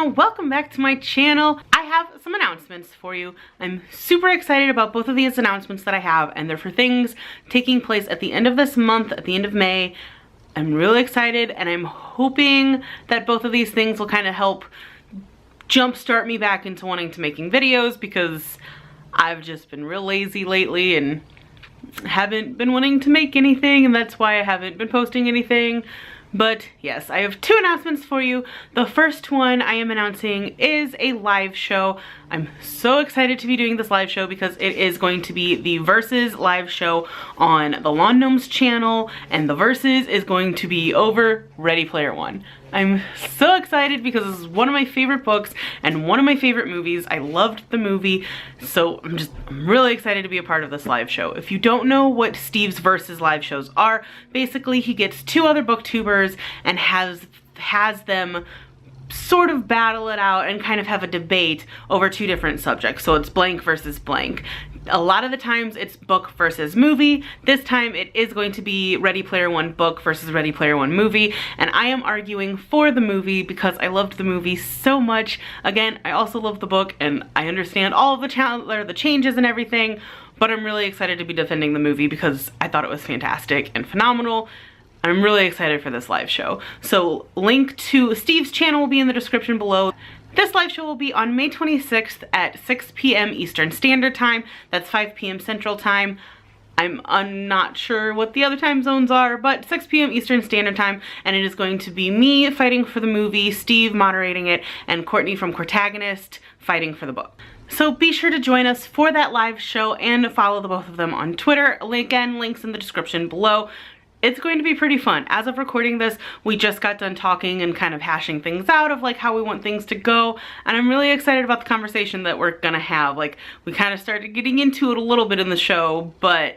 Gina, welcome back to my channel. I have some announcements for you. I'm super excited about both of these announcements that I have, and they're for things taking place at the end of this month, at the end of May. I'm really excited, and I'm hoping that both of these things will kind of help jumpstart me back into wanting to making videos, because I've just been real lazy lately and haven't been wanting to make anything, and that's why I haven't been posting anything. But yes, I have two announcements for you. The first one I am announcing is a live show. I'm so excited to be doing this live show because it is going to be the Versus live show on the Lawn Gnomes channel, and the Versus is going to be over Ready Player One. I'm so excited because this is one of my favorite books and one of my favorite movies. I loved the movie, so I'm really excited to be a part of this live show. If you don't know what Steve's Versus live shows are, basically he gets two other booktubers and has them sort of battle it out and kind of have a debate over two different subjects. So it's blank versus blank. A lot of the times it's book versus movie. This time it is going to be Ready Player One book versus Ready Player One movie, and I am arguing for the movie because I loved the movie so much. Again, I also love the book and I understand all of the changes and everything, but I'm really excited to be defending the movie because I thought it was fantastic and phenomenal. I'm really excited for this live show. So link to Steve's channel will be in the description below. This live show will be on May 26th at 6 p.m. Eastern Standard Time. That's 5 p.m. Central Time. I'm not sure what the other time zones are, but 6 p.m. Eastern Standard Time, and it is going to be me fighting for the movie, Steve moderating it, and Courtney from Cortagonist fighting for the book. So be sure to join us for that live show and follow the both of them on Twitter. Again, links in the description below. It's going to be pretty fun. As of recording this, we just got done talking and kind of hashing things out of like how we want things to go, and I'm really excited about the conversation that we're gonna have. Like, we kind of started getting into it a little bit in the show, but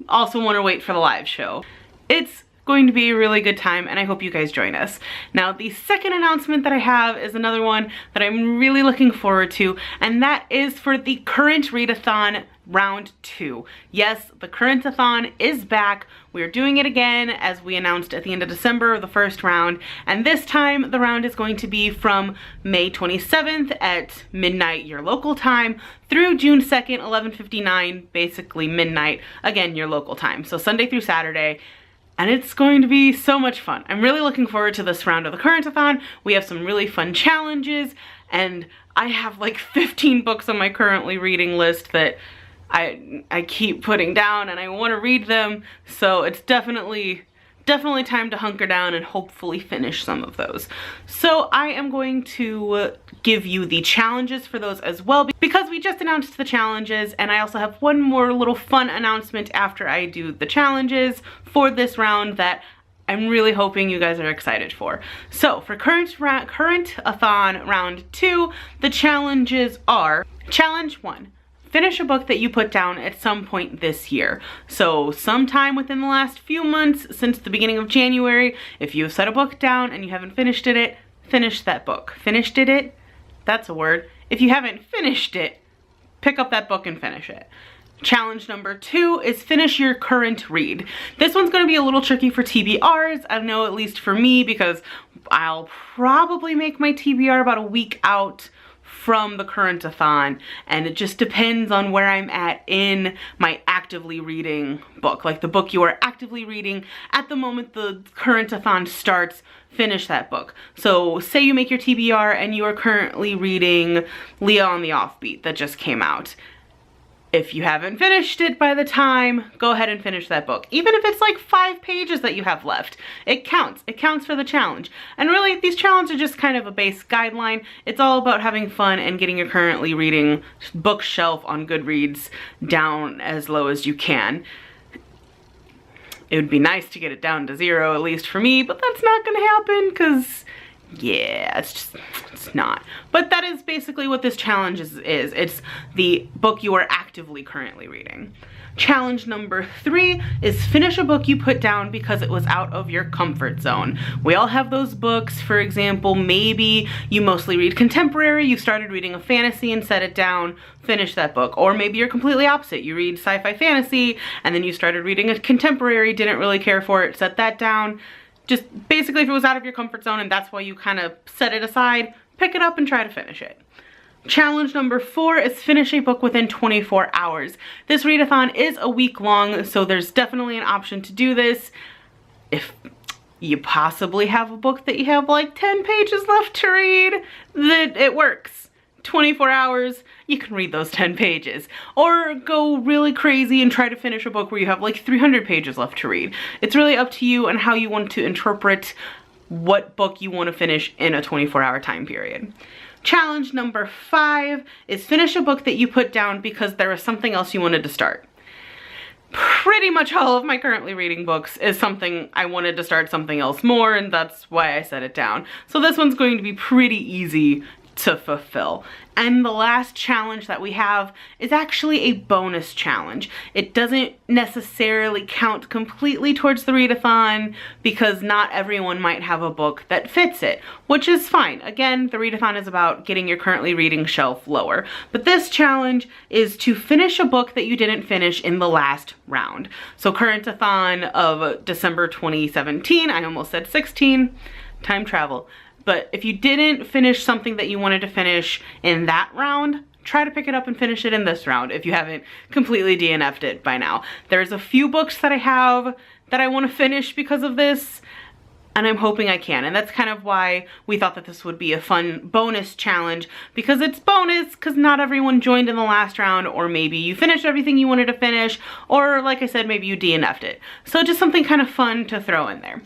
also want to wait for the live show. It's going to be a really good time, and I hope you guys join us. Now, the second announcement that I have is another one that I'm really looking forward to, and that is for the current readathon round 2. Yes, the current-a-thon is back. We're doing it again as we announced at the end of December, the first round, and this time the round is going to be from May 27th at midnight your local time through June 2nd, 11:59, basically midnight, again your local time. So Sunday through Saturday. And it's going to be so much fun. I'm really looking forward to this round of the current-a-thon. We have some really fun challenges, and I have like 15 books on my currently reading list that I keep putting down, and I want to read them, so it's definitely time to hunker down and hopefully finish some of those. So I am going to give you the challenges for those as well, because we just announced the challenges, and I also have one more little fun announcement after I do the challenges for this round that I'm really hoping you guys are excited for. So for current-a-thon round 2, the challenges are: Challenge 1. Finish a book that you put down at some point this year. So sometime within the last few months, since the beginning of January, if you've set a book down and you haven't finished it, finish that book. Finished it? That's a word. If you haven't finished it, pick up that book and finish it. Challenge number 2 is finish your current read. This one's going to be a little tricky for TBRs. I know, at least for me, because I'll probably make my TBR about a week out from the current-a-thon, and it just depends on where I'm at in my actively reading book. Like the book you are actively reading at the moment the current-a-thon starts, finish that book. So say you make your TBR and you are currently reading Leah on the Offbeat that just came out. If you haven't finished it by the time, go ahead and finish that book. Even if it's like 5 pages that you have left, it counts. It counts for the challenge. And really, these challenges are just kind of a base guideline. It's all about having fun and getting your currently reading bookshelf on Goodreads down as low as you can. It would be nice to get it down to 0, at least for me, but that's not gonna happen because, yeah, it's not. But that is basically what this challenge is. It's the book you are actively currently reading. Challenge number 3 is finish a book you put down because it was out of your comfort zone. We all have those books. For example, maybe you mostly read contemporary, you started reading a fantasy and set it down, finish that book. Or maybe you're completely opposite. You read sci-fi fantasy and then you started reading a contemporary, didn't really care for it, set that down. Just basically, if it was out of your comfort zone and that's why you kind of set it aside, pick it up and try to finish it. Challenge number 4 is finish a book within 24 hours. This readathon is a week long, so there's definitely an option to do this. If you possibly have a book that you have like 10 pages left to read, that it works. 24 hours, you can read those 10 pages. Or go really crazy and try to finish a book where you have like 300 pages left to read. It's really up to you and how you want to interpret what book you want to finish in a 24-hour time period. Challenge number 5 is finish a book that you put down because there was something else you wanted to start. Pretty much all of my currently reading books is something I wanted to start something else more, and that's why I set it down. So this one's going to be pretty easy to fulfill. And the last challenge that we have is actually a bonus challenge. It doesn't necessarily count completely towards the readathon because not everyone might have a book that fits it, which is fine. Again, the readathon is about getting your currently reading shelf lower. But this challenge is to finish a book that you didn't finish in the last round. So current-a-thon of December 2017, I almost said 16, time travel. But if you didn't finish something that you wanted to finish in that round, try to pick it up and finish it in this round if you haven't completely DNF'd it by now. There's a few books that I have that I want to finish because of this, and I'm hoping I can. And that's kind of why we thought that this would be a fun bonus challenge, because it's bonus because not everyone joined in the last round, or maybe you finished everything you wanted to finish, or like I said, maybe you DNF'd it. So just something kind of fun to throw in there.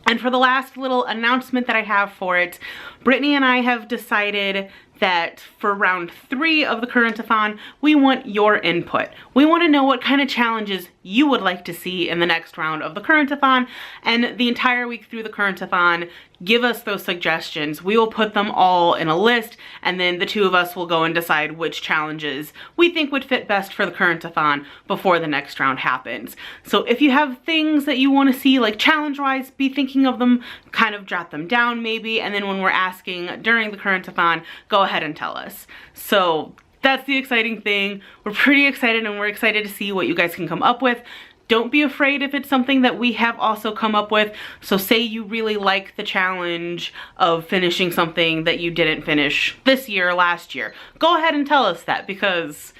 And for the last little announcement that I have for it, Brittany and I have decided that for round 3 of the current-a-thon, we want your input. We want to know what kind of challenges you would like to see in the next round of the current-a-thon, and the entire week through the current-a-thon, give us those suggestions. We will put them all in a list, and then the two of us will go and decide which challenges we think would fit best for the current-a-thon before the next round happens. So if you have things that you want to see, like challenge-wise, be thinking of them, kind of jot them down maybe, and then when we're asking during the current-a-thon, go ahead and tell us. So that's the exciting thing. We're pretty excited, and we're excited to see what you guys can come up with. Don't be afraid if it's something that we have also come up with. So say you really like the challenge of finishing something that you didn't finish this year or last year. Go ahead and tell us that, because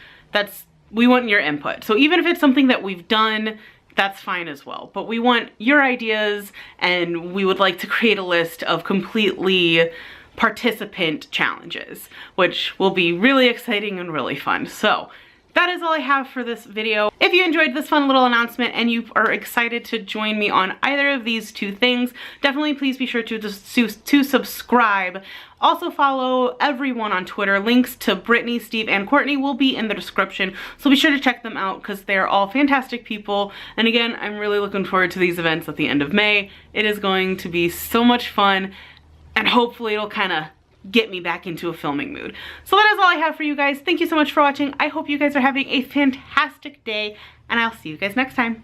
we want your input. So even if it's something that we've done, that's fine as well. But we want your ideas, and we would like to create a list of completely participant challenges, which will be really exciting and really fun. So that is all I have for this video. If you enjoyed this fun little announcement and you are excited to join me on either of these two things, definitely please be sure to subscribe. Also follow everyone on Twitter. Links to Brittany, Steve, and Courtney will be in the description, so be sure to check them out because they're all fantastic people. And again, I'm really looking forward to these events at the end of May. It is going to be so much fun, and hopefully it'll kind of get me back into a filming mood. So that is all I have for you guys. Thank you so much for watching. I hope you guys are having a fantastic day, and I'll see you guys next time.